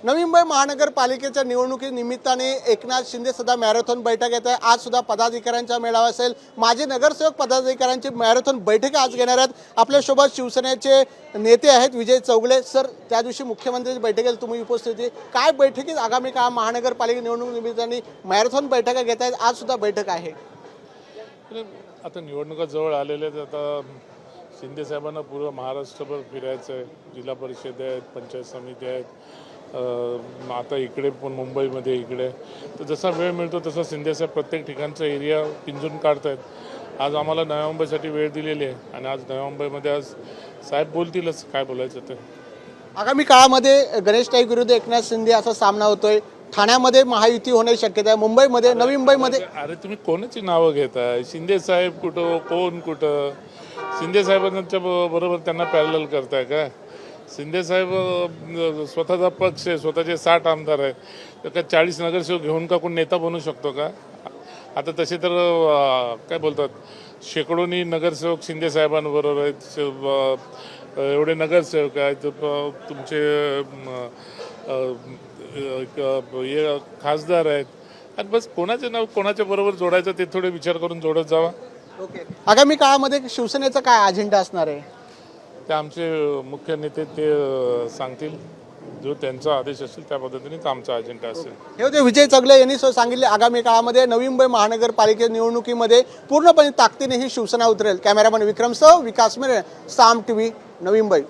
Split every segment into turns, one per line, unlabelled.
नवी मुंबई महानगरपालिकेच्या निवडणुकीनिमित्ताने एकनाथ शिंदे सुद्धा मॅरेथॉन बैठक घेत आहे। आज सुद्धा पदाधिकाऱ्यांचा मेळावा असेल। माजी नगरसेवक पदाधिकाऱ्यांची मॅरेथॉन बैठक आज घेणार आहेत। आपल्यासोबत शिवसेनेचे नेते आहेत विजय चौगले सर। त्या दिवशी मुख्यमंत्र्यांची बैठकीला तुम्ही उपस्थित होते, काय बैठकीत आगामी काळ महानगरपालिका निवडणुकीनिमित्ताने मॅरेथॉन बैठका घेत आहेत, आज सुद्धा बैठक आहे।
आता निवडणुका जवळ आलेल्या आहेत। आता शिंदे साहेबांना पूर्ण महाराष्ट्रभर फिरायचं आहे। जिल्हा परिषद आहेत, पंचायत समिती आहेत, आता इकडे पण मुंबईमध्ये इकडे, तर जसा वेळ मिळतो तसा शिंदेसाहेब प्रत्येक ठिकाणचा एरिया पिंजून काढत आहेत। आज आम्हाला नव्या मुंबईसाठी वेळ दिलेली आहे आणि आज नव्या मुंबईमध्ये आज साहेब बोलतीलच काय बोलायचं ते।
आगामी काळामध्ये गणेश नाईक विरुद्ध एकनाथ शिंदे असा सामना होतोय। ठाण्यामध्ये महायुती होण्याची शक्यता आहे, मुंबईमध्ये नवी मुंबईमध्ये।
अरे तुम्ही कोणाची नावं घेताय? शिंदे साहेब कुठं, कोण कुठं? शिंदे साहेबांच्या बरोबर त्यांना पॅरलल करताय का? शिंदे साहेब स्वतःचा पक्ष आहे, स्वतःचे 60 आमदार आहेत, तर काय 40 नगरसेवक घेऊन का कोण नेता बनू शकतो का? आता तसे तर काय बोलतात, शेकडोनी नगरसेवक शिंदे साहेबांबरोबर आहेत। एवढे नगरसेवक आहेत, तुमचे खासदार आहेत, आणि बस कोणाचे नाव कोणाच्या बरोबर जोडायचं ते थोडे विचार करून जोडत जावा।
ओके, आगामी काळामध्ये शिवसेनेचा काय अजेंडा असणार आहे?
ते आमचे मुख्य नेते ते सांगतील, जो त्यांचा आदेश असेल त्या पद्धतीने आमचा अजेंडा असेल।
हे होते विजय चौगले यांनी सांगितले, आगामी काळामध्ये नवी मुंबई महानगरपालिका निवडणुकीमध्ये पूर्णपणे ताकदीने ही शिवसेना उतरेल। कॅमेरामन विक्रमसह विकास मेरे, साम टीव्ही, नवी मुंबई।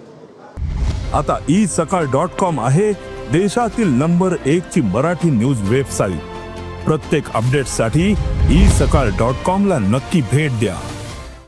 आता isakal.com आहे देशातील नंबर 1 ची मराठी न्यूज वेबसाईट। प्रत्येक अपडेटसाठी isakal.com ला नक्की भेट द्या।